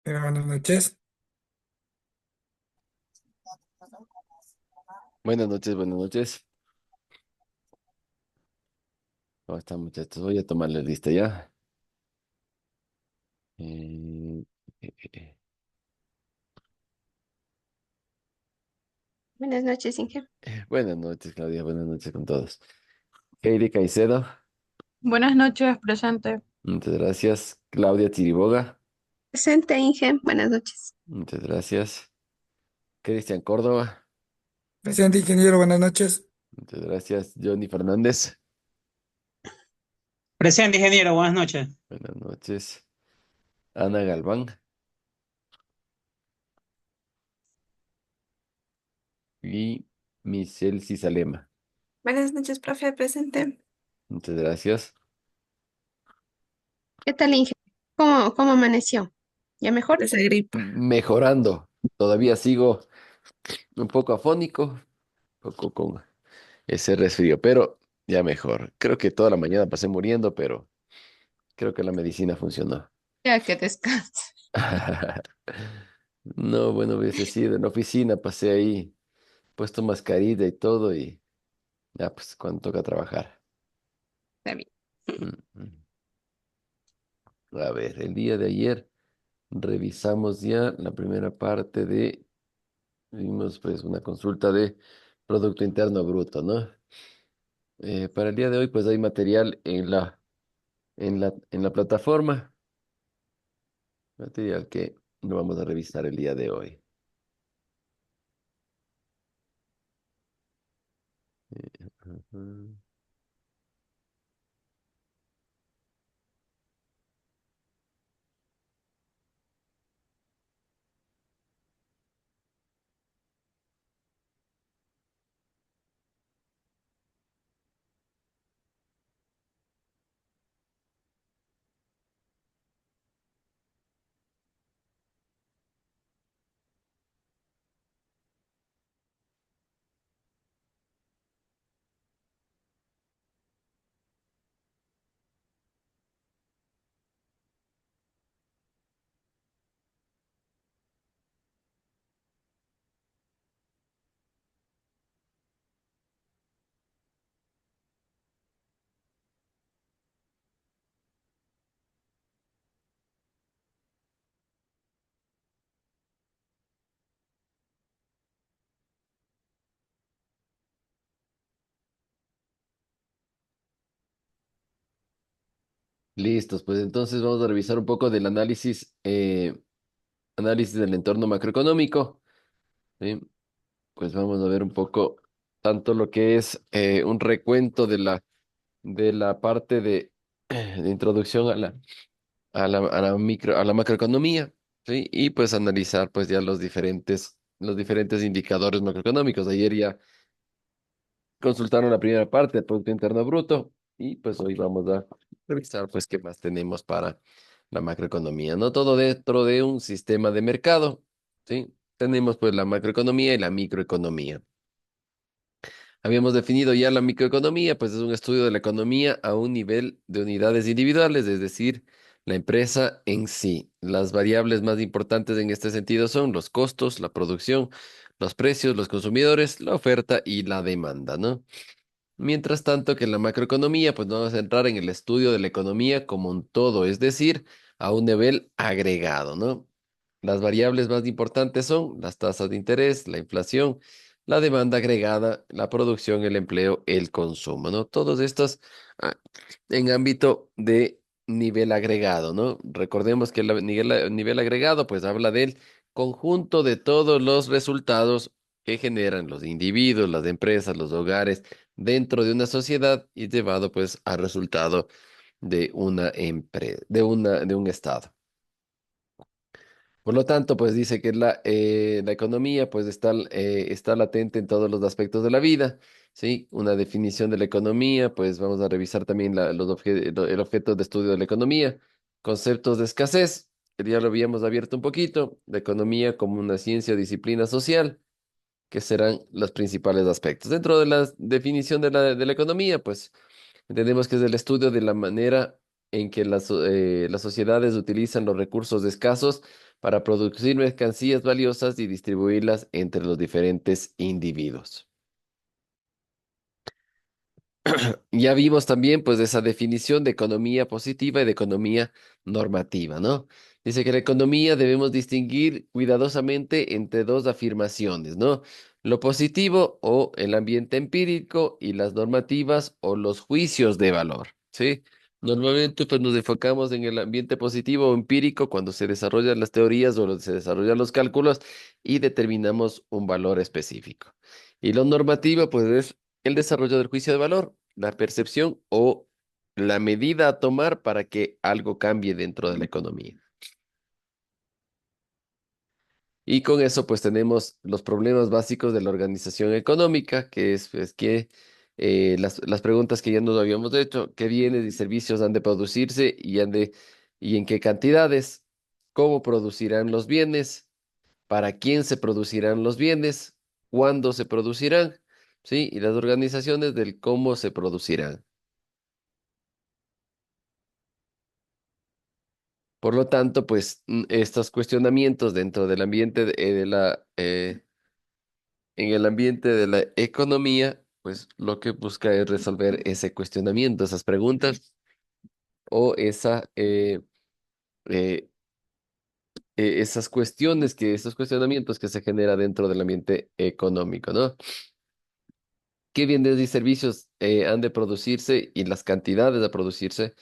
Buenas noches. Buenas noches, buenas noches. ¿Cómo están, muchachos? Voy a tomarle lista ya. Eh, eh, eh, eh. Buenas noches, Inge. Buenas noches, Claudia. Buenas noches con todos. Heidi Caicedo. Buenas noches, presente. Muchas gracias. Claudia Chiriboga. Presente, Inge. Buenas noches. Muchas gracias. Cristian Córdoba. Presidente ingeniero, buenas noches. Muchas gracias. Johnny Fernández. Presente, ingeniero, buenas noches. Buenas noches. Ana Galván. Y Michelle Cisalema. Buenas noches, profe, presente. Muchas gracias. ¿Qué tal, Inge? ¿Cómo amaneció? ¿Ya mejor? Esa gripa. Mejorando. Todavía sigo un poco afónico, un poco con ese resfrío, pero ya mejor. Creo que toda la mañana pasé muriendo, pero creo que la medicina funcionó. Ya que descanse. No, bueno, hubiese sido en la oficina, pasé ahí, puesto mascarilla y todo, y ya, pues, cuando toca trabajar. Está bien. Mm, mm. A ver, el día de ayer revisamos ya la primera parte vimos pues una consulta de Producto Interno Bruto, ¿no? Para el día de hoy, pues hay material en la plataforma, material que lo vamos a revisar el día de hoy. Ujú. Listos, pues entonces vamos a revisar un poco del análisis del entorno macroeconómico, ¿sí? Pues vamos a ver un poco tanto lo que es un recuento de la parte de introducción a la macroeconomía, ¿sí? Y pues analizar pues ya los diferentes indicadores macroeconómicos. Ayer ya consultaron la primera parte del Producto Interno Bruto y pues hoy vamos a revisar pues qué más tenemos para la macroeconomía. No todo dentro de un sistema de mercado, ¿sí? Tenemos pues la macroeconomía y la microeconomía. Habíamos definido ya la microeconomía, pues es un estudio de la economía a un nivel de unidades individuales, es decir, la empresa en sí. Las variables más importantes en este sentido son los costos, la producción, los precios, los consumidores, la oferta y la demanda, ¿no? Mientras tanto que en la macroeconomía, pues nos vamos a centrar en el estudio de la economía como un todo, es decir, a un nivel agregado, ¿no? Las variables más importantes son las tasas de interés, la inflación, la demanda agregada, la producción, el empleo, el consumo, ¿no? Todos estos ah, en ámbito de nivel agregado, ¿no? Recordemos que el nivel agregado, pues habla del conjunto de todos los resultados que generan los individuos, las empresas, los hogares dentro de una sociedad y llevado pues al resultado de una empresa, de un estado. Por lo tanto, pues dice que la economía pues está latente en todos los aspectos de la vida, ¿sí? Una definición de la economía, pues vamos a revisar también el objeto de estudio de la economía, conceptos de escasez, que ya lo habíamos abierto un poquito, la economía como una ciencia o disciplina social, que serán los principales aspectos. Dentro de la definición de la economía, pues entendemos que es el estudio de la manera en que las sociedades utilizan los recursos escasos para producir mercancías valiosas y distribuirlas entre los diferentes individuos. Ya vimos también pues esa definición de economía positiva y de economía normativa, ¿no? Dice que la economía debemos distinguir cuidadosamente entre dos afirmaciones, ¿no? Lo positivo o el ambiente empírico y las normativas o los juicios de valor, ¿sí? Normalmente pues nos enfocamos en el ambiente positivo o empírico cuando se desarrollan las teorías o se desarrollan los cálculos y determinamos un valor específico. Y lo normativo pues es el desarrollo del juicio de valor, la percepción o la medida a tomar para que algo cambie dentro de la economía. Y con eso pues tenemos los problemas básicos de la organización económica, que es pues, que las preguntas que ya nos habíamos hecho, qué bienes y servicios han de producirse y en qué cantidades, cómo producirán los bienes, para quién se producirán los bienes, cuándo se producirán, ¿sí? Y las organizaciones del cómo se producirán. Por lo tanto, pues estos cuestionamientos dentro del ambiente en el ambiente de la economía, pues lo que busca es resolver ese cuestionamiento, esas preguntas o eh, esas cuestiones esos cuestionamientos que se genera dentro del ambiente económico, ¿no? ¿Qué bienes y servicios han de producirse y las cantidades de producirse?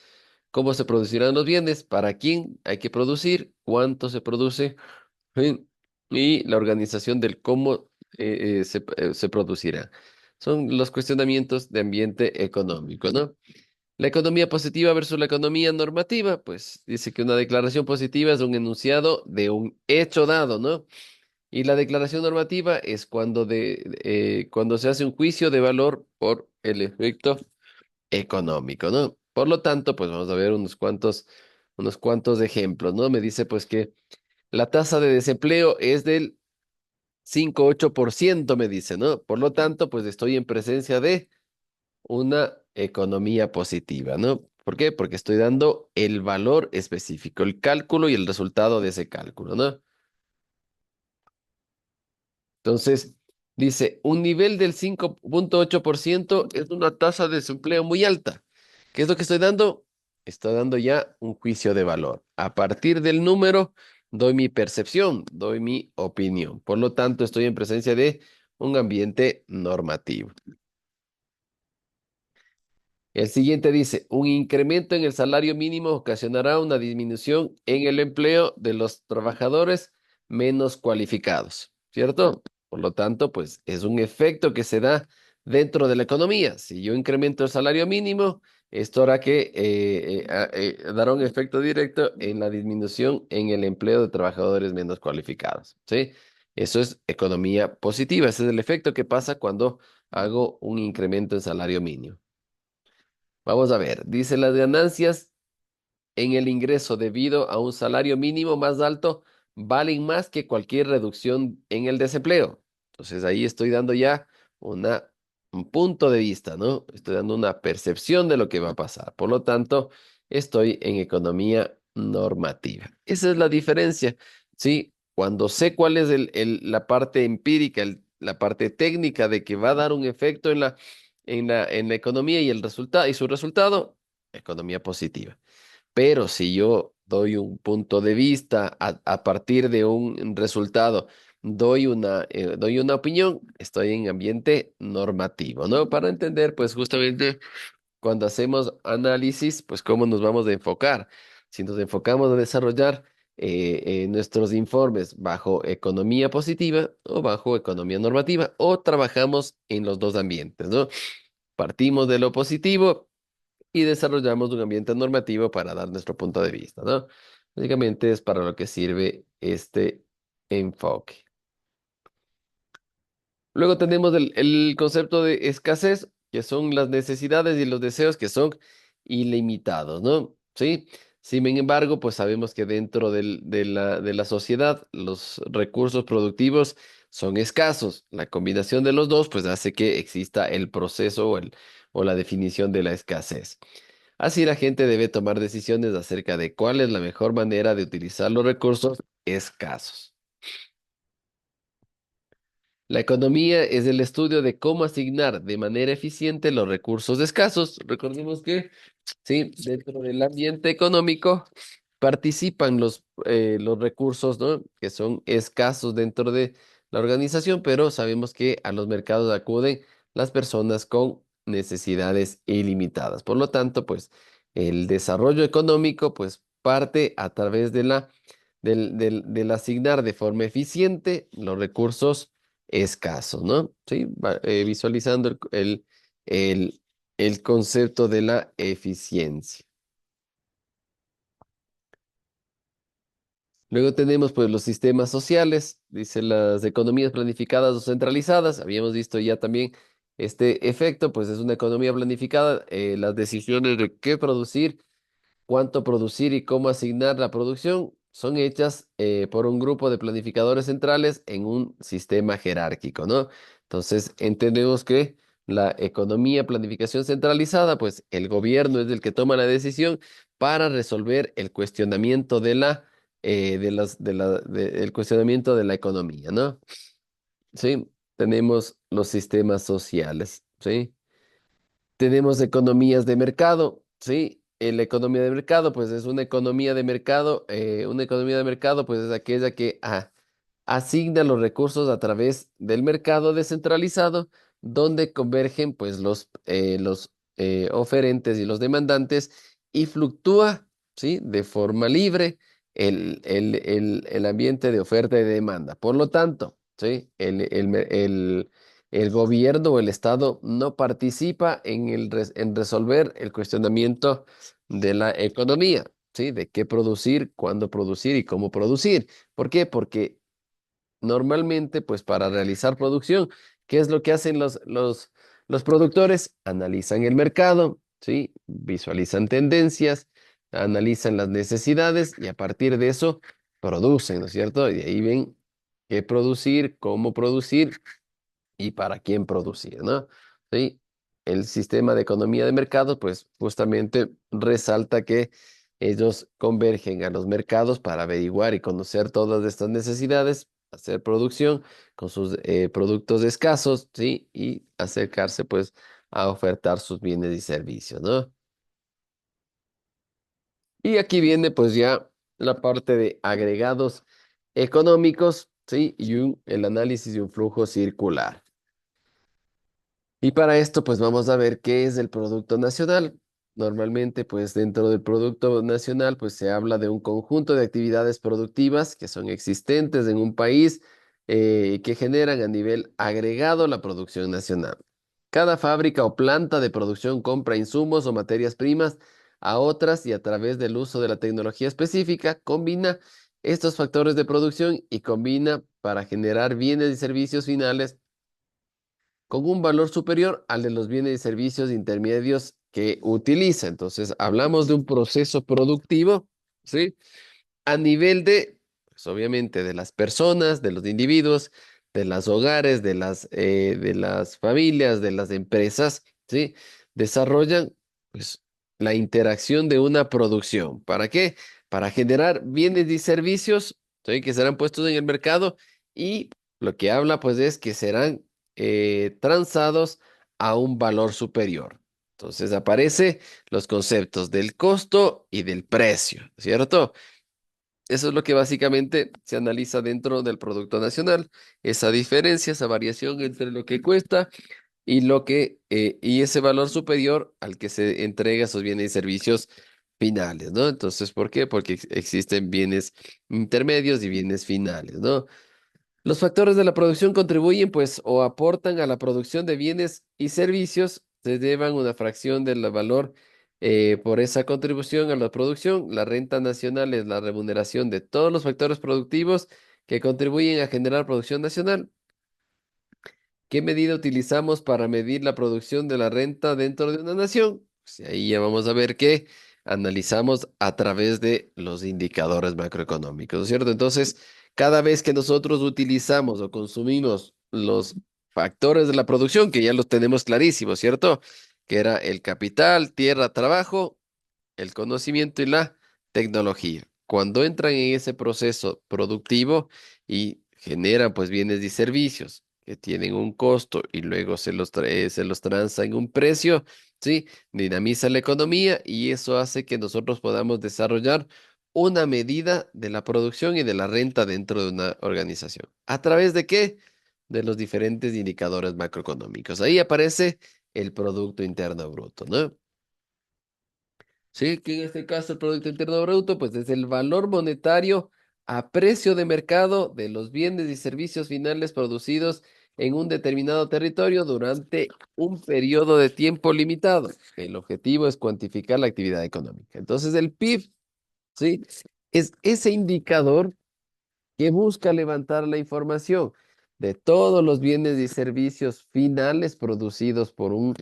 ¿Cómo se producirán los bienes? ¿Para quién hay que producir? ¿Cuánto se produce? Sí. Y la organización del cómo se producirá. Son los cuestionamientos de ambiente económico, ¿no? La economía positiva versus la economía normativa, pues dice que una declaración positiva es un enunciado de un hecho dado, ¿no? Y la declaración normativa es cuando se hace un juicio de valor por el efecto económico, ¿no? Por lo tanto, pues vamos a ver unos cuantos ejemplos, ¿no? Me dice pues que la tasa de desempleo es del 5,8%, me dice, ¿no? Por lo tanto, pues estoy en presencia de una economía positiva, ¿no? ¿Por qué? Porque estoy dando el valor específico, el cálculo y el resultado de ese cálculo, ¿no? Entonces, dice, un nivel del 5,8% es una tasa de desempleo muy alta. ¿Qué es lo que estoy dando? Estoy dando ya un juicio de valor. A partir del número, doy mi percepción, doy mi opinión. Por lo tanto, estoy en presencia de un ambiente normativo. El siguiente dice, un incremento en el salario mínimo ocasionará una disminución en el empleo de los trabajadores menos cualificados, ¿cierto? Por lo tanto, pues es un efecto que se da dentro de la economía. Si yo incremento el salario mínimo, esto hará que dará un efecto directo en la disminución en el empleo de trabajadores menos cualificados, ¿sí? Eso es economía positiva. Ese es el efecto que pasa cuando hago un incremento en salario mínimo. Vamos a ver, dice las ganancias en el ingreso debido a un salario mínimo más alto valen más que cualquier reducción en el desempleo. Entonces ahí estoy dando ya un punto de vista, ¿no? Estoy dando una percepción de lo que va a pasar. Por lo tanto, estoy en economía normativa. Esa es la diferencia, ¿sí? Cuando sé cuál es la parte empírica, la parte técnica de que va a dar un efecto en la economía y el resultado y su resultado, economía positiva. Pero si yo doy un punto de vista a partir de un resultado, doy una opinión, estoy en ambiente normativo, ¿no? Para entender, pues justamente cuando hacemos análisis, pues cómo nos vamos a enfocar. Si nos enfocamos a desarrollar nuestros informes bajo economía positiva o bajo economía normativa, o trabajamos en los dos ambientes, ¿no? Partimos de lo positivo y desarrollamos un ambiente normativo para dar nuestro punto de vista, ¿no? Básicamente es para lo que sirve este enfoque. Luego tenemos el concepto de escasez, que son las necesidades y los deseos que son ilimitados, ¿no? Sí. Sin embargo, pues sabemos que dentro de la sociedad los recursos productivos son escasos. La combinación de los dos, pues hace que exista el proceso o la definición de la escasez. Así la gente debe tomar decisiones acerca de cuál es la mejor manera de utilizar los recursos escasos. La economía es el estudio de cómo asignar de manera eficiente los recursos escasos. Recordemos que, sí, dentro del ambiente económico participan los recursos, ¿no? Que son escasos dentro de la organización, pero sabemos que a los mercados acuden las personas con necesidades ilimitadas. Por lo tanto, pues el desarrollo económico, pues parte a través de del asignar de forma eficiente los recursos escasos, ¿no? Sí, visualizando el, el concepto de la eficiencia. Luego tenemos pues los sistemas sociales, dice las economías planificadas o centralizadas. Habíamos visto ya también este efecto, pues es una economía planificada, las decisiones de qué producir, cuánto producir y cómo asignar la producción son hechas por un grupo de planificadores centrales en un sistema jerárquico, ¿no? Entonces, entendemos que la economía planificación centralizada, pues el gobierno es el que toma la decisión para resolver el cuestionamiento el cuestionamiento de la economía, ¿no? Sí, tenemos los sistemas sociales, ¿sí? Tenemos economías de mercado, ¿sí? La economía de mercado, pues es una economía de mercado, pues es aquella que asigna los recursos a través del mercado descentralizado, donde convergen pues los oferentes y los demandantes y fluctúa, ¿sí? De forma libre el ambiente de oferta y de demanda. Por lo tanto, ¿sí? El gobierno o el Estado no participa en resolver el cuestionamiento de la economía, ¿sí? De qué producir, cuándo producir y cómo producir. ¿Por qué? Porque normalmente, pues para realizar producción, ¿qué es lo que hacen los productores? Analizan el mercado, ¿sí? Visualizan tendencias, analizan las necesidades y a partir de eso producen, ¿no es cierto? Y de ahí ven qué producir, cómo producir y para quién producir, ¿no? Sí, el sistema de economía de mercado, pues justamente resalta que ellos convergen a los mercados para averiguar y conocer todas estas necesidades, hacer producción con sus productos escasos, ¿sí? Y acercarse, pues, a ofertar sus bienes y servicios, ¿no? Y aquí viene, pues, ya la parte de agregados económicos, ¿sí? Y el análisis de un flujo circular. Y para esto, pues vamos a ver qué es el Producto Nacional. Normalmente, pues dentro del Producto Nacional, pues se habla de un conjunto de actividades productivas que son existentes en un país que generan a nivel agregado la producción nacional. Cada fábrica o planta de producción compra insumos o materias primas a otras y a través del uso de la tecnología específica combina estos factores de producción y combina para generar bienes y servicios finales con un valor superior al de los bienes y servicios intermedios que utiliza. Entonces, hablamos de un proceso productivo, ¿sí? A nivel pues obviamente, de las personas, de los individuos, de los hogares, de las familias, de las empresas, ¿sí? Desarrollan, pues, la interacción de una producción. ¿Para qué? Para generar bienes y servicios, ¿sí? Que serán puestos en el mercado y lo que habla, pues, es que serán transados a un valor superior. Entonces aparece los conceptos del costo y del precio, ¿cierto? Eso es lo que básicamente se analiza dentro del Producto Nacional, esa diferencia, esa variación entre lo que cuesta y y ese valor superior al que se entrega esos bienes y servicios finales, ¿no? Entonces, ¿por qué? Porque existen bienes intermedios y bienes finales, ¿no? Los factores de la producción contribuyen, pues, o aportan a la producción de bienes y servicios, se llevan una fracción del valor por esa contribución a la producción. La renta nacional es la remuneración de todos los factores productivos que contribuyen a generar producción nacional. ¿Qué medida utilizamos para medir la producción de la renta dentro de una nación? Pues ahí ya vamos a ver que analizamos a través de los indicadores macroeconómicos, ¿no es cierto? Entonces, cada vez que nosotros utilizamos o consumimos los factores de la producción, que ya los tenemos clarísimos, ¿cierto? Que era el capital, tierra, trabajo, el conocimiento y la tecnología. cuando entran en ese proceso productivo y generan pues bienes y servicios que tienen un costo y luego se los transa en un precio, ¿sí? Dinamiza la economía y eso hace que nosotros podamos desarrollar una medida de la producción y de la renta dentro de una organización. ¿A través de qué? De los diferentes indicadores macroeconómicos. Ahí aparece el Producto Interno Bruto, ¿no? Sí, que en este caso el Producto Interno Bruto, pues es el valor monetario a precio de mercado de los bienes y servicios finales producidos en un determinado territorio durante un periodo de tiempo limitado. El objetivo es cuantificar la actividad económica. Entonces, el PIB, ¿sí? Es ese indicador que busca levantar la información de todos los bienes y servicios finales producidos por un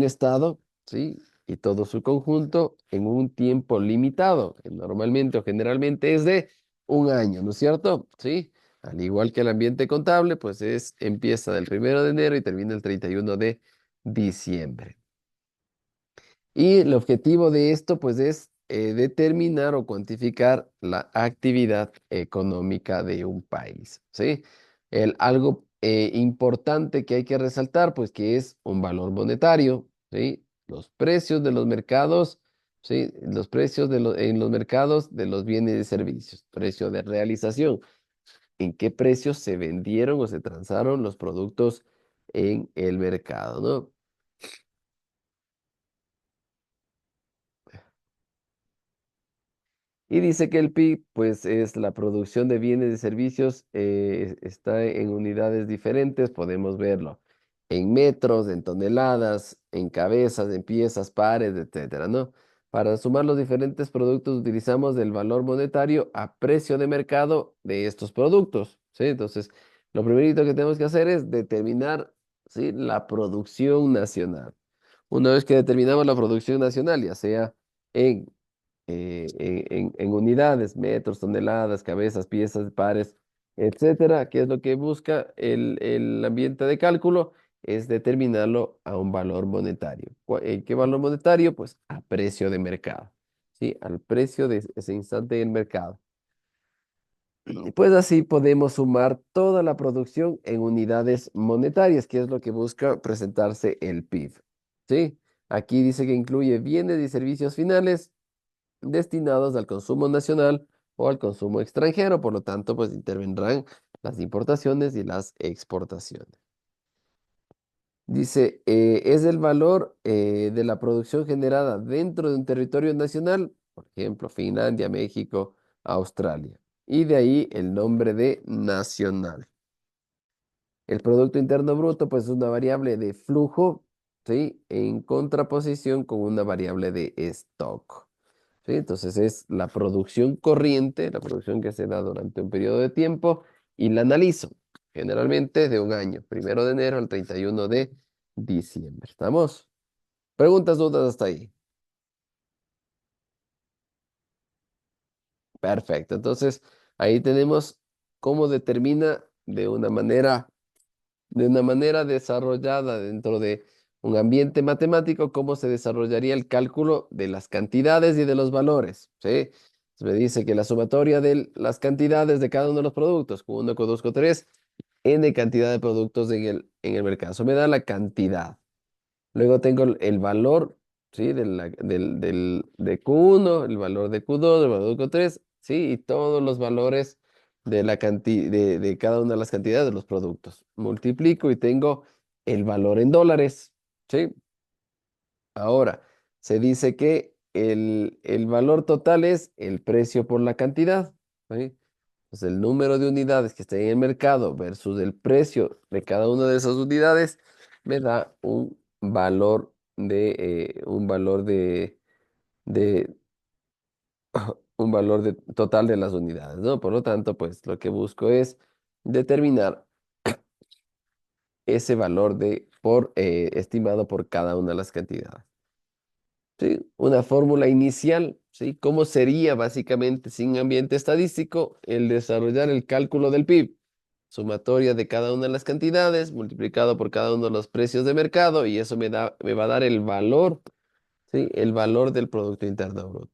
Estado, ¿sí? Y todo su conjunto en un tiempo limitado, que normalmente o generalmente es de un año, ¿no es cierto? ¿Sí? Al igual que el ambiente contable, pues empieza del 1 de enero y termina el 31 de diciembre. Y el objetivo de esto, pues, es determinar o cuantificar la actividad económica de un país, ¿sí? Algo importante que hay que resaltar, pues, que es un valor monetario, ¿sí? Los precios de los mercados, ¿sí? Los precios en los mercados de los bienes y servicios, precio de realización, en qué precios se vendieron o se transaron los productos en el mercado, ¿no? Y dice que el PIB, pues, es la producción de bienes y servicios, está en unidades diferentes, podemos verlo en metros, en toneladas, en cabezas, en piezas, pares, etcétera, ¿no? Para sumar los diferentes productos utilizamos el valor monetario a precio de mercado de estos productos, ¿sí? Entonces, lo primerito que tenemos que hacer es determinar, ¿sí? La producción nacional. Una vez que determinamos la producción nacional, ya sea en en unidades, metros, toneladas, cabezas, piezas, pares, etcétera, que es lo que busca el ambiente de cálculo, es determinarlo a un valor monetario. ¿Qué valor monetario? Pues a precio de mercado, ¿sí? Al precio de ese instante en el mercado. Y pues así podemos sumar toda la producción en unidades monetarias, que es lo que busca presentarse el PIB, ¿sí? Aquí dice que incluye bienes y servicios finales destinados al consumo nacional o al consumo extranjero, por lo tanto, pues intervendrán las importaciones y las exportaciones. Dice, es el valor de la producción generada dentro de un territorio nacional, por ejemplo, Finlandia, México, Australia. Y de ahí el nombre de nacional. El Producto Interno Bruto, pues es una variable de flujo, ¿sí? En contraposición con una variable de stock. ¿Sí? Entonces es la producción corriente, la producción que se da durante un periodo de tiempo y la analizo, generalmente de un año, 1 de enero al 31 de diciembre. ¿Estamos? Preguntas, dudas hasta ahí. Perfecto. Entonces ahí tenemos cómo determina de una manera desarrollada dentro de un ambiente matemático, cómo se desarrollaría el cálculo de las cantidades y de los valores, ¿sí? Me dice que la sumatoria de las cantidades de cada uno de los productos, con 1, con 2, con 3, n cantidad de productos en el mercado. Eso me da la cantidad. Luego tengo el valor, ¿sí? De Q1, el valor de Q2, el valor de Q3, ¿sí? Y todos los valores de cada una de las cantidades de los productos. Multiplico y tengo el valor en dólares, ¿sí? Ahora, se dice que el valor total es el precio por la cantidad, ¿sí? Pues el número de unidades que estén en el mercado versus el precio de cada una de esas unidades me da un valor de, un valor total de las unidades, ¿no? Por lo tanto, pues lo que busco es determinar ese valor estimado por cada una de las cantidades. ¿Sí? Una fórmula inicial, ¿sí? ¿Cómo sería básicamente sin ambiente estadístico el desarrollar el cálculo del PIB? Sumatoria de cada una de las cantidades multiplicado por cada uno de los precios de mercado y eso me va a dar el valor, ¿sí? El valor del Producto Interno Bruto.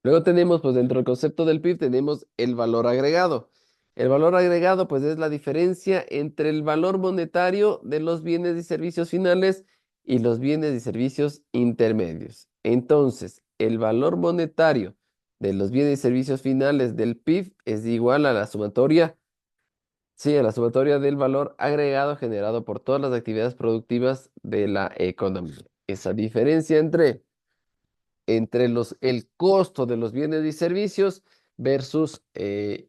Luego tenemos, pues dentro del concepto del PIB tenemos el valor agregado. El valor agregado, pues es la diferencia entre el valor monetario de los bienes y servicios finales y los bienes y servicios intermedios. Entonces, el valor monetario de los bienes y servicios finales del PIB es igual a la sumatoria, sí, a la sumatoria del valor agregado generado por todas las actividades productivas de la economía. Esa diferencia entre el costo de los bienes y servicios versus el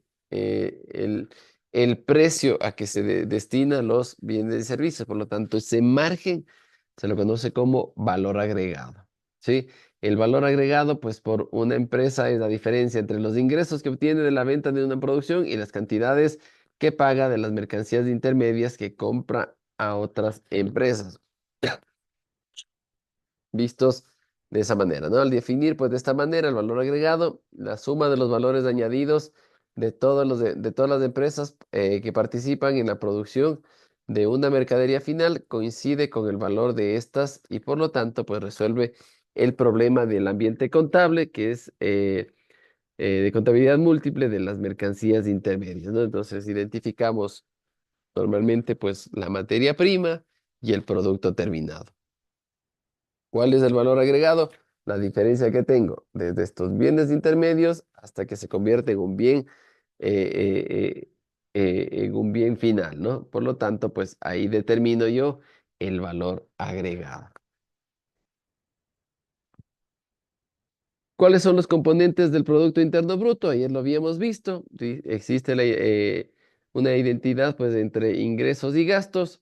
precio a que se destina los bienes y servicios. Por lo tanto, ese margen se lo conoce como valor agregado, ¿sí? El valor agregado, pues por una empresa es la diferencia entre los ingresos que obtiene de la venta de una producción y las cantidades que paga de las mercancías intermedias que compra a otras empresas vistos de esa manera, ¿no? Al definir, pues, de esta manera el valor agregado, la suma de los valores añadidos de de todas las empresas que participan en la producción de una mercadería final coincide con el valor de estas y por lo tanto, pues, resuelve el problema del ambiente contable, que es de contabilidad múltiple de las mercancías intermedias, ¿no? Entonces, identificamos normalmente, pues, la materia prima y el producto terminado. ¿Cuál es el valor agregado? La diferencia que tengo desde estos bienes intermedios hasta que se convierte en un bien final, ¿no? Por lo tanto, pues ahí determino yo el valor agregado. ¿Cuáles son los componentes del Producto Interno Bruto? Ayer lo habíamos visto. ¿Sí? Existe una identidad pues, entre ingresos y gastos.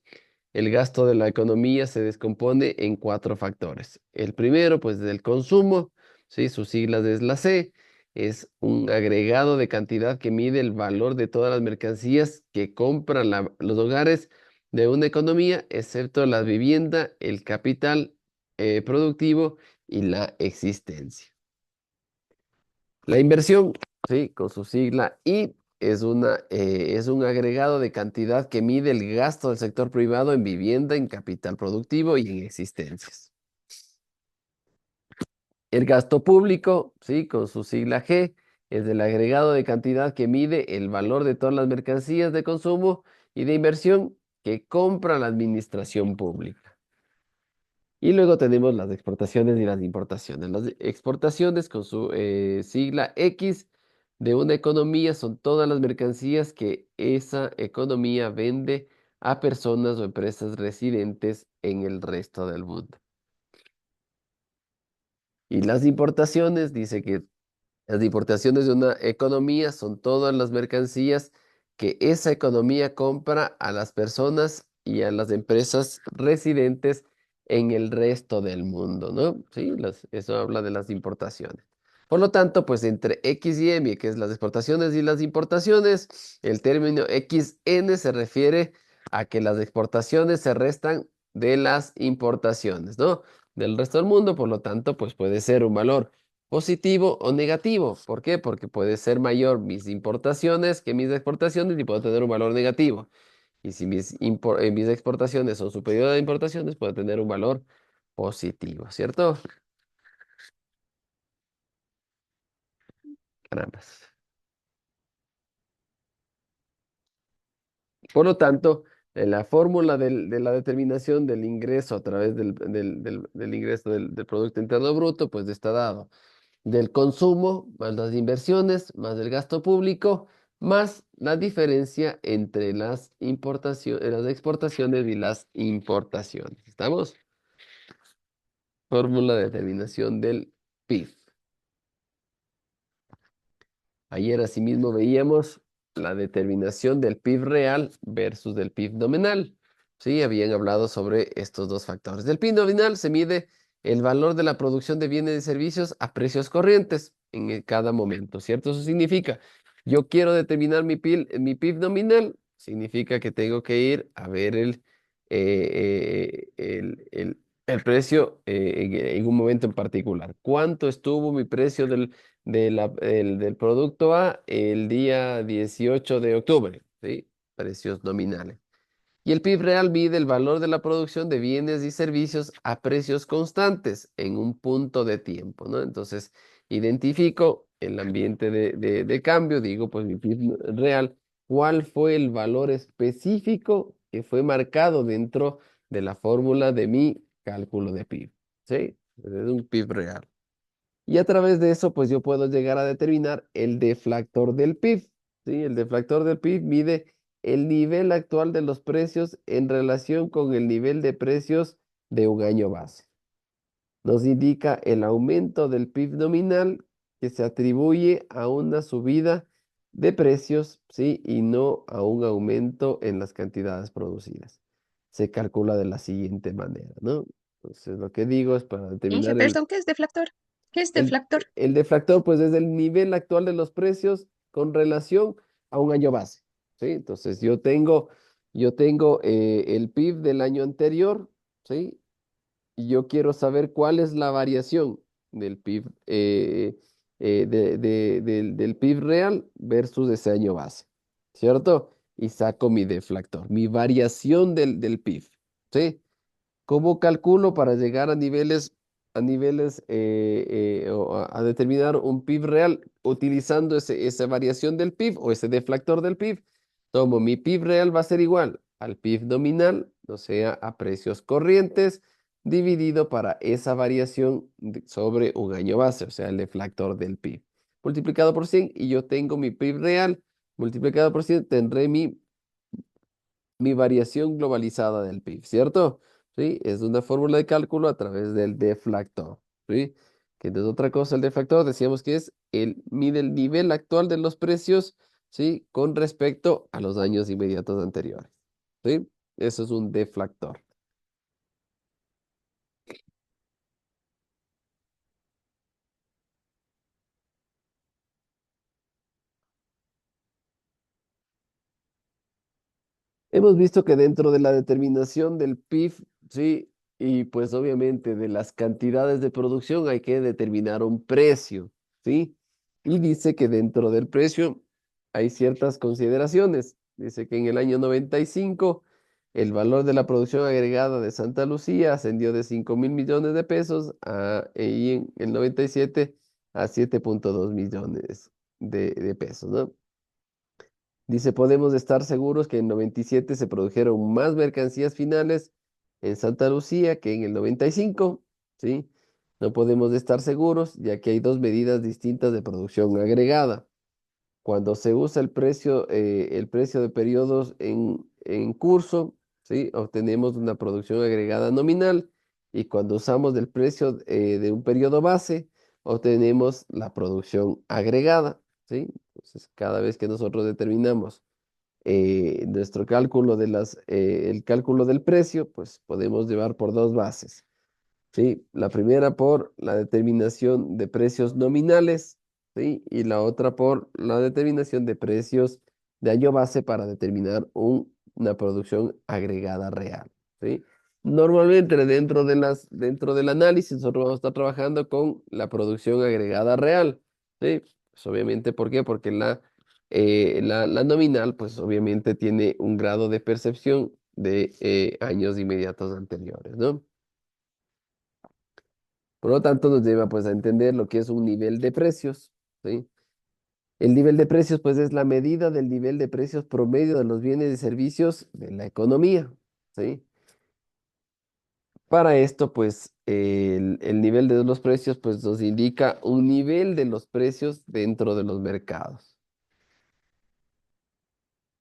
El gasto de la economía se descompone en cuatro factores. El primero, pues, del consumo, ¿sí? Sus siglas es la C. Es un agregado de cantidad que mide el valor de todas las mercancías que compran los hogares de una economía, excepto la vivienda, el capital productivo y la existencia. La inversión, ¿sí? Con su sigla I, es un agregado de cantidad que mide el gasto del sector privado en vivienda, en capital productivo y en existencias. El gasto público, ¿sí? Con su sigla G, es el agregado de cantidad que mide el valor de todas las mercancías de consumo y de inversión que compra la administración pública. Y luego tenemos las exportaciones y las importaciones. Las exportaciones con su sigla X de una economía son todas las mercancías que esa economía vende a personas o empresas residentes en el resto del mundo. Y las importaciones, dice que las importaciones de una economía son todas las mercancías que esa economía compra a las personas y a las empresas residentes en el resto del mundo, ¿no? Sí, eso habla de las importaciones. Por lo tanto, pues entre X y M, que es las exportaciones y las importaciones, el término XN se refiere a que las exportaciones se restan de las importaciones, ¿no? Del resto del mundo, por lo tanto, pues puede ser un valor positivo o negativo. ¿Por qué? Porque puede ser mayor mis importaciones que mis exportaciones y puedo tener un valor negativo. Y si mis exportaciones son superiores a importaciones, puedo tener un valor positivo, ¿cierto? Carambas. Por lo tanto, la fórmula de la determinación del ingreso a través del ingreso del Producto Interno Bruto, pues está dado del consumo, más las inversiones, más el gasto público, más la diferencia entre las las exportaciones y las importaciones. ¿Estamos? Fórmula de determinación del PIB. Ayer asimismo veíamos la determinación del PIB real versus del PIB nominal. Sí, habían hablado sobre estos dos factores. Del PIB nominal se mide el valor de la producción de bienes y servicios a precios corrientes en cada momento, ¿cierto? Eso significa, yo quiero determinar mi PIB nominal, significa que tengo que ir a ver el precio en un momento en particular. ¿Cuánto estuvo mi precio del producto A el día 18 de octubre? ¿Sí? Precios nominales. Y el PIB real mide el valor de la producción de bienes y servicios a precios constantes en un punto de tiempo, ¿no? Entonces, identifico el ambiente de cambio, digo, pues mi PIB real, cuál fue el valor específico que fue marcado dentro de la fórmula de mi cálculo de PIB, ¿sí? Es un PIB real. Y a través de eso, pues yo puedo llegar a determinar el deflactor del PIB, ¿sí? El deflactor del PIB mide el nivel actual de los precios en relación con el nivel de precios de un año base. Nos indica el aumento del PIB nominal que se atribuye a una subida de precios, ¿sí? Y no a un aumento en las cantidades producidas. Se calcula de la siguiente manera, ¿no? Entonces, lo que digo es para determinar Perdón, ¿qué es deflactor? ¿Qué es el, deflactor? el deflactor, pues es el nivel actual de los precios con relación a un año base, ¿sí? Entonces, yo tengo el PIB del año anterior, ¿sí? Y yo quiero saber cuál es la variación del PIB, del PIB real versus ese año base, ¿cierto? Y saco mi deflactor, mi variación del PIB, ¿sí? ¿Cómo calculo para llegar a niveles, a determinar un PIB real utilizando esa variación del PIB o ese deflactor del PIB? Tomo mi PIB real va a ser igual al PIB nominal, o sea, a precios corrientes, dividido para esa variación sobre un año base, o sea, el deflactor del PIB. Multiplicado por 100 y yo tengo mi PIB real, multiplicado por 100 tendré mi variación globalizada del PIB, ¿cierto? ¿Sí? Es una fórmula de cálculo a través del deflactor, ¿sí? Que no es otra cosa el deflactor, decíamos que mide el nivel actual de los precios, ¿sí? Con respecto a los años inmediatos anteriores, ¿sí? Eso es un deflactor. Hemos visto que dentro de la determinación del PIB, sí, y pues obviamente de las cantidades de producción hay que determinar un precio, ¿sí? Y dice que dentro del precio hay ciertas consideraciones. Dice que en el año 95 el valor de la producción agregada de Santa Lucía ascendió de 5.000 millones de pesos y en el 97 a 7,2 millones de pesos, ¿no? Dice, podemos estar seguros que en 97 se produjeron más mercancías finales en Santa Lucía que en el 95, ¿sí? No podemos estar seguros, ya que hay dos medidas distintas de producción agregada. Cuando se usa el precio de periodos en curso, ¿sí? Obtenemos una producción agregada nominal y cuando usamos el precio de un periodo base, obtenemos la producción agregada, ¿sí? Entonces, cada vez que nosotros determinamos nuestro cálculo el cálculo del precio, pues podemos llevar por dos bases. ¿Sí? La primera por la determinación de precios nominales, ¿sí? Y la otra por la determinación de precios de año base para determinar una producción agregada real, ¿sí? Normalmente dentro del análisis nosotros vamos a estar trabajando con la producción agregada real, ¿sí? Pues obviamente, ¿por qué? Porque la nominal, pues obviamente tiene un grado de percepción de años inmediatos anteriores, ¿no? Por lo tanto, nos lleva pues a entender lo que es un nivel de precios, ¿sí? El nivel de precios pues es la medida del nivel de precios promedio de los bienes y servicios de la economía, ¿sí? Para esto pues el nivel de los precios pues nos indica un nivel de los precios dentro de los mercados.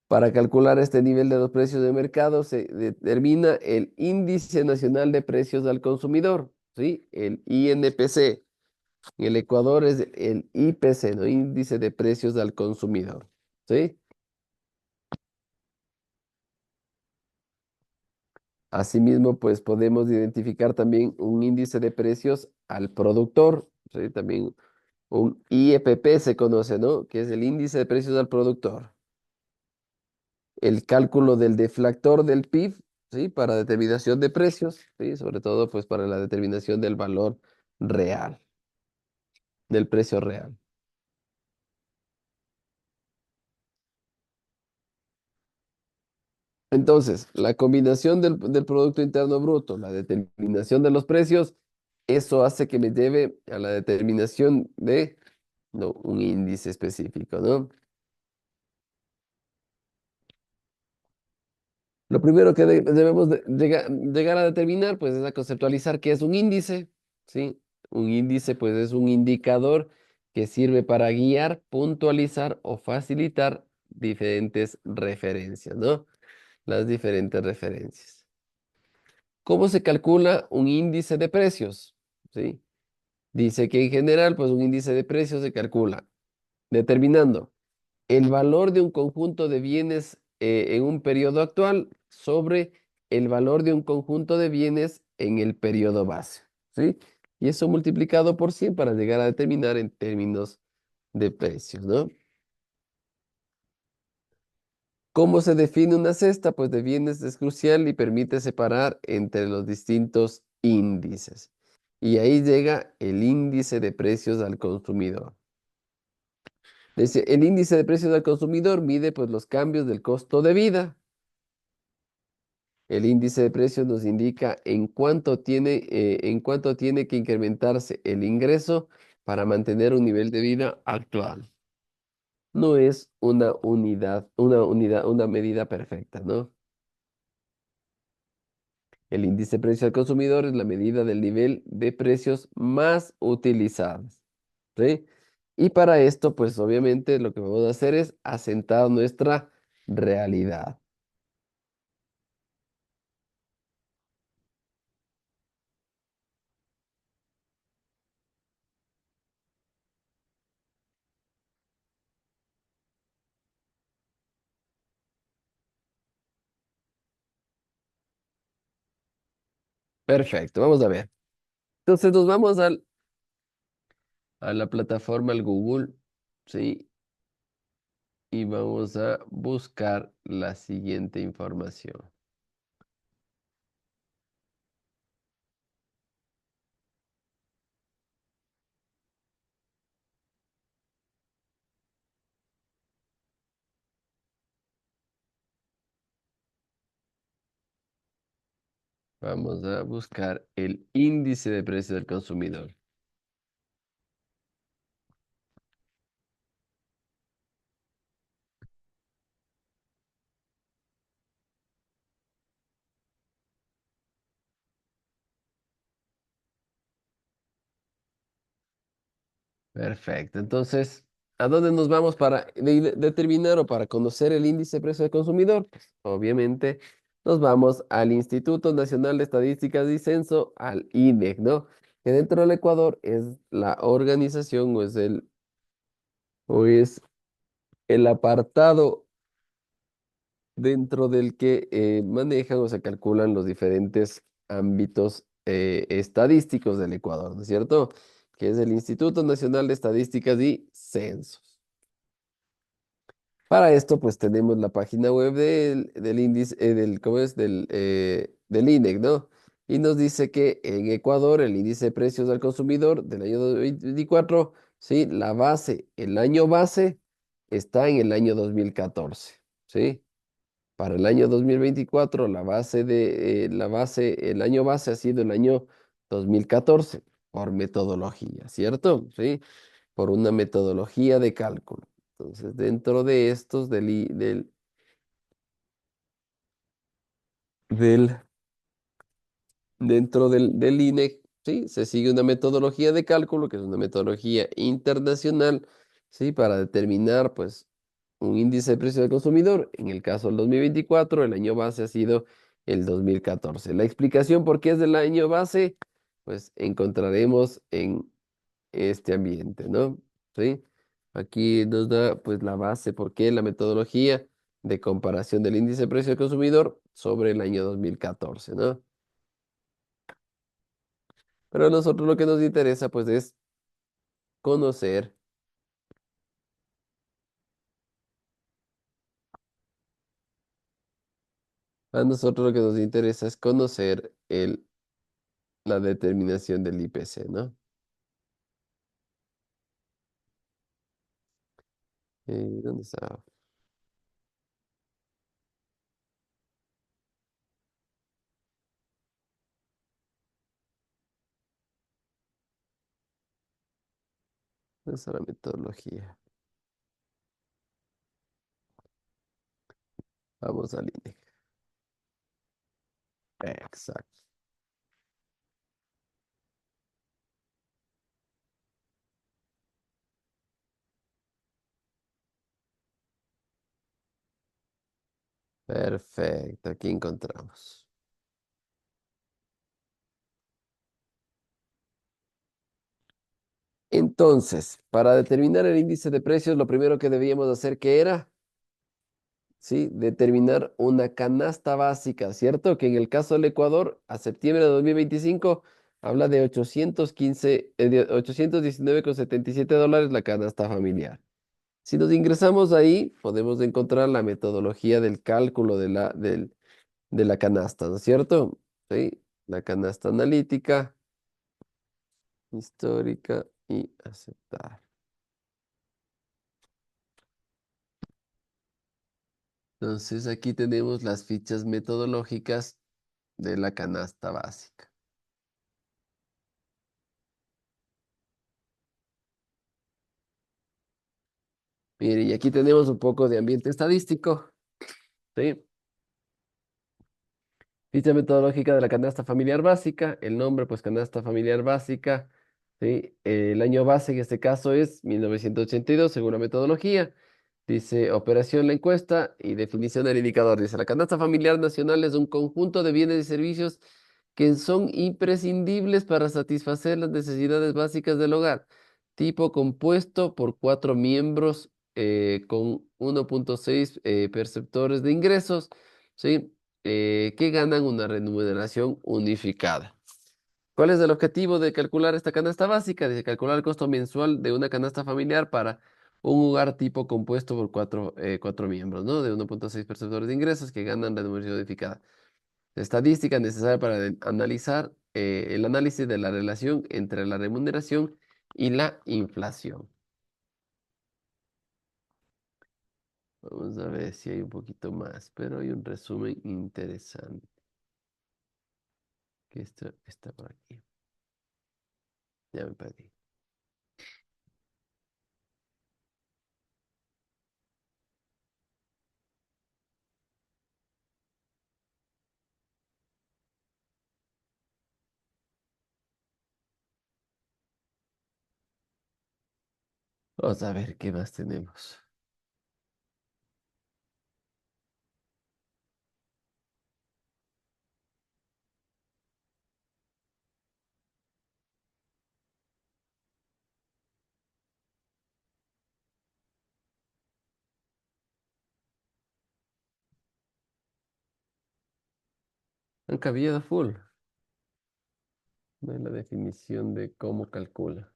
Para calcular este nivel de los precios de mercado se determina el Índice Nacional de Precios al Consumidor, ¿sí? El INPC. En el Ecuador es el IPC, ¿no? Índice de Precios al Consumidor, ¿sí? Asimismo, pues podemos identificar también un índice de precios al productor, ¿sí? También un IEPP se conoce, ¿no? Que es el índice de precios al productor. El cálculo del deflactor del PIB, ¿sí? Para determinación de precios, ¿sí? Sobre todo, pues para la determinación del valor real, del precio real. Entonces, la combinación del Producto Interno Bruto, la determinación de los precios eso hace que me lleve a la determinación de no, un índice específico, ¿no? Lo primero que debemos llegar a determinar, pues, es a conceptualizar qué es un índice, ¿sí? Un índice, pues, es un indicador que sirve para guiar, puntualizar o facilitar diferentes referencias, ¿no? Las diferentes referencias. ¿Cómo se calcula un índice de precios? ¿Sí? Dice que en general, pues, un índice de precios se calcula determinando el valor de un conjunto de bienes en un periodo actual sobre el valor de un conjunto de bienes en el periodo base, ¿sí? Y eso multiplicado por 100 para llegar a determinar en términos de precios, ¿no? ¿Cómo se define una cesta? Pues de bienes es crucial y permite separar entre los distintos índices. Y ahí llega el índice de precios al consumidor. Dice, el índice de precios al consumidor mide pues los cambios del costo de vida. El índice de precios nos indica en cuánto tiene que incrementarse el ingreso para mantener un nivel de vida actual. No es una medida perfecta, ¿no? El índice de precio al consumidor es la medida del nivel de precios más utilizados, ¿sí? Y para esto, pues obviamente lo que vamos a hacer es asentar nuestra realidad. Perfecto, vamos a ver. Entonces nos vamos a la plataforma, al Google, ¿sí? Y vamos a buscar la siguiente información. Vamos a buscar el índice de precios del consumidor. Perfecto. Entonces, ¿a dónde nos vamos para determinar o para conocer el índice de precio del consumidor? Pues, obviamente, nos vamos al Instituto Nacional de Estadísticas y Censo, al INEC, ¿no? Que dentro del Ecuador es la organización o es el apartado dentro del que manejan o se calculan los diferentes ámbitos estadísticos del Ecuador, ¿no es cierto? Que es el Instituto Nacional de Estadísticas y Censos. Para esto, pues tenemos la página web del índice, ¿cómo es? Del INEC, ¿no? Y nos dice que en Ecuador el índice de precios al consumidor del año 2024, sí, el año base está en el año 2014, ¿sí? Para el año 2024, el año base ha sido el año 2014 por metodología, ¿cierto? ¿Sí? Por una metodología de cálculo. Entonces, dentro de estos del, dentro del INEC, ¿sí? Se sigue una metodología de cálculo, que es una metodología internacional, ¿sí? Para determinar, pues, un índice de precio del consumidor. En el caso del 2024, el año base ha sido el 2014. La explicación por qué es del año base, pues, encontraremos en este ambiente, ¿no? ¿Sí? Aquí nos da, pues, la base, por qué la metodología de comparación del índice de precio del consumidor sobre el año 2014, ¿no? Pero a nosotros lo que nos interesa, pues, es conocer, a nosotros lo que nos interesa es conocer la determinación del IPC, ¿no? ¿Dónde está? Esa es la metodología. Vamos al INE. Exacto. Perfecto, aquí encontramos. Entonces, para determinar el índice de precios, lo primero que debíamos hacer, ¿qué era? Sí, determinar una canasta básica, ¿cierto? Que en el caso del Ecuador, a septiembre de 2025, habla de 815, de 819,77 dólares la canasta familiar. Si nos ingresamos ahí, podemos encontrar la metodología del cálculo de la canasta, ¿no es cierto? Sí, la canasta analítica, histórica y aceptar. Entonces aquí tenemos las fichas metodológicas de la canasta básica. Mire, y aquí tenemos un poco de ambiente estadístico, ¿sí? Ficha metodológica de la canasta familiar básica, el nombre, pues canasta familiar básica, ¿sí? El año base en este caso es 1982, según la metodología. Dice operación la encuesta y definición del indicador. Dice la canasta familiar nacional es un conjunto de bienes y servicios que son imprescindibles para satisfacer las necesidades básicas del hogar. Tipo compuesto por 4 miembros con 1,6 perceptores de ingresos, ¿sí? Que ganan una remuneración unificada. ¿Cuál es el objetivo de calcular esta canasta básica? De calcular el costo mensual de una canasta familiar para un hogar tipo compuesto por cuatro miembros, ¿no? De 1,6 perceptores de ingresos que ganan remuneración unificada. Estadística necesaria para analizar el análisis de la relación entre la remuneración y la inflación. Vamos a ver si hay un poquito más, pero hay un resumen interesante. Que esto está por aquí. Ya me perdí. Vamos a ver qué más tenemos. Han cambiado full. No hay la definición de cómo calcula.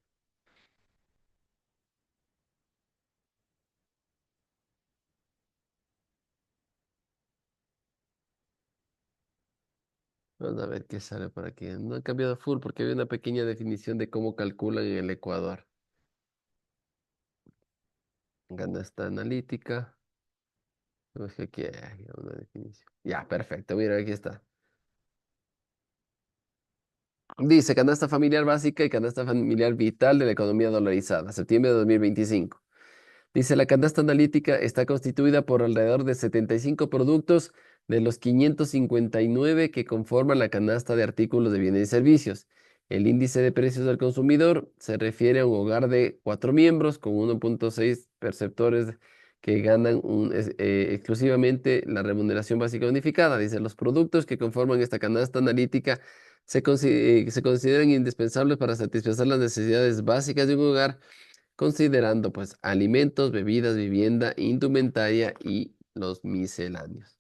Vamos a ver qué sale por aquí. No han cambiado full porque había una pequeña definición de cómo calculan en el Ecuador. Canasta analítica. Vemos que aquí hay una definición. Ya, perfecto. Mira, aquí está. Dice canasta familiar básica y canasta familiar vital de la economía dolarizada, septiembre de 2025. Dice, la canasta analítica está constituida por alrededor de 75 productos de los 559 que conforman la canasta de artículos de bienes y servicios. El índice de precios del consumidor se refiere a un hogar de 4 miembros con 1,6 perceptores que ganan exclusivamente la remuneración básica unificada. Dice, los productos que conforman esta canasta analítica se consideran indispensables para satisfacer las necesidades básicas de un hogar considerando pues alimentos, bebidas, vivienda, indumentaria y los misceláneos.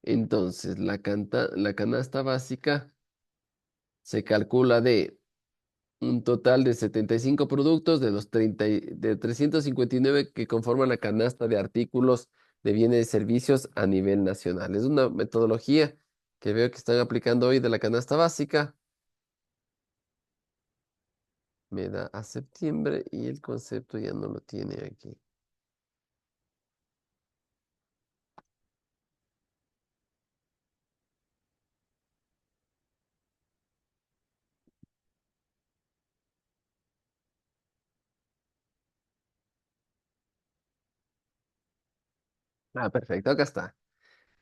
Entonces, la canasta básica se calcula de un total de 75 productos de los de 359 que conforman la canasta de artículos de bienes y servicios a nivel nacional. Es una metodología que veo que están aplicando hoy de la canasta básica. Me da a septiembre y el concepto ya no lo tiene aquí. Ah, perfecto, acá está.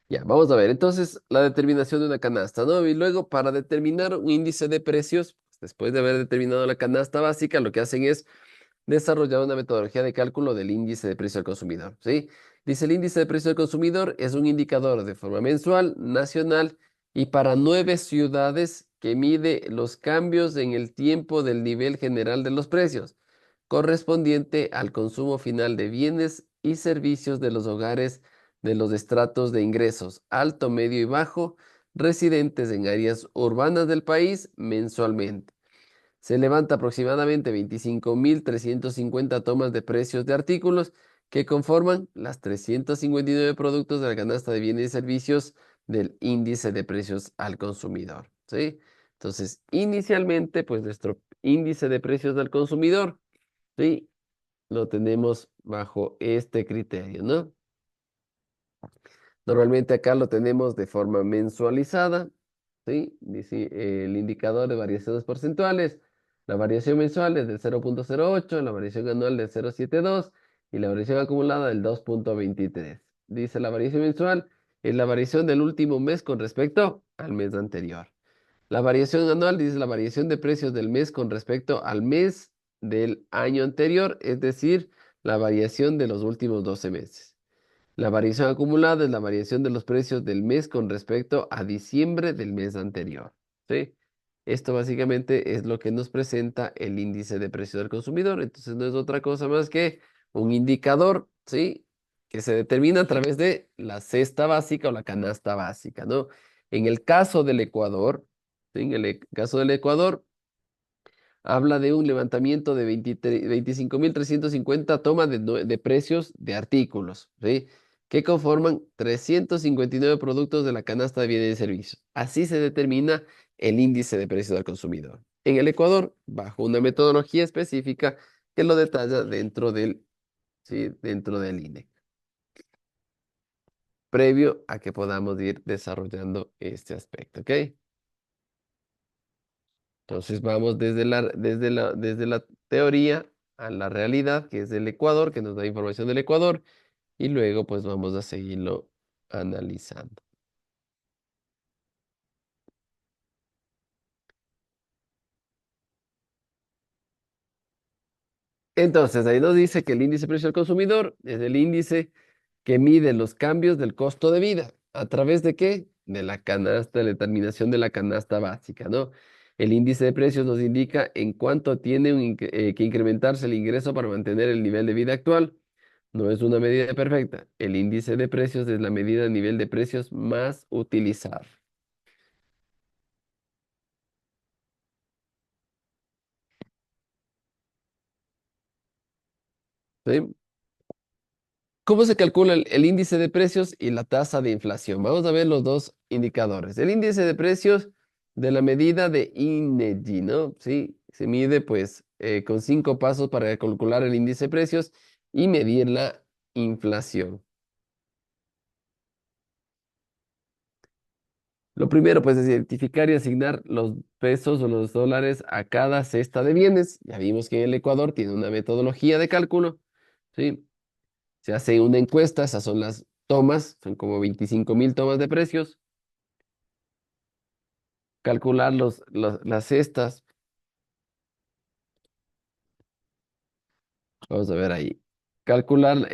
Ya, vamos a ver. Entonces, la determinación de una canasta, ¿no? Y luego, para determinar un índice de precios, pues, después de haber determinado la canasta básica, lo que hacen es desarrollar una metodología de cálculo del índice de precio al consumidor, ¿sí? Dice, el índice de precio al consumidor es un indicador de forma mensual, nacional y para 9 ciudades que mide los cambios en el tiempo del nivel general de los precios, correspondiente al consumo final de bienes y servicios de los hogares de los estratos de ingresos alto, medio y bajo, residentes en áreas urbanas del país mensualmente. Se levanta aproximadamente 25.350 tomas de precios de artículos que conforman las 359 productos de la canasta de bienes y servicios del índice de precios al consumidor, ¿sí? Entonces, inicialmente, pues nuestro índice de precios al consumidor, ¿sí? Lo tenemos bajo este criterio, ¿no? Normalmente acá lo tenemos de forma mensualizada, ¿sí? Dice el indicador de variaciones porcentuales. La variación mensual es del 0,08, la variación anual del 0,72 y la variación acumulada del 2,23. Dice la variación mensual es la variación del último mes con respecto al mes anterior. La variación anual dice la variación de precios del mes con respecto al mes del año anterior, es decir, la variación de los últimos 12 meses. La variación acumulada es la variación de los precios del mes con respecto a diciembre del mes anterior, ¿sí? Esto básicamente es lo que nos presenta el índice de precios del consumidor. Entonces no es otra cosa más que un indicador, ¿sí? Que se determina a través de la cesta básica o la canasta básica, ¿no? En el caso del Ecuador, ¿sí? En el caso del Ecuador, habla de un levantamiento de 25.350 tomas de precios de artículos, ¿sí? Que conforman 359 productos de la canasta de bienes y servicios. Así se determina el índice de precios al consumidor. En el Ecuador, bajo una metodología específica que lo detalla ¿sí? Dentro del INE, previo a que podamos ir desarrollando este aspecto, ¿ok? Entonces vamos desde la teoría a la realidad, que es del Ecuador, que nos da información del Ecuador, y luego pues vamos a seguirlo analizando. Entonces ahí nos dice que el índice de precio al consumidor es el índice que mide los cambios del costo de vida. ¿A través de qué? De la canasta, de la determinación de la canasta básica, ¿no? El índice de precios nos indica en cuánto tiene que incrementarse el ingreso para mantener el nivel de vida actual. No es una medida perfecta. El índice de precios es la medida de nivel de precios más utilizada. ¿Sí? ¿Cómo se calcula el índice de precios y la tasa de inflación? Vamos a ver los dos indicadores. El índice de precios de la medida de INEGI, ¿no? Sí, se mide pues con 5 pasos para calcular el índice de precios y medir la inflación. Lo primero, pues, es identificar y asignar los pesos o los dólares a cada cesta de bienes. Ya vimos que en el Ecuador tiene una metodología de cálculo, ¿sí? Se hace una encuesta, esas son las tomas, son como 25.000 tomas de precios. Calcular las cestas, vamos a ver ahí. Calcular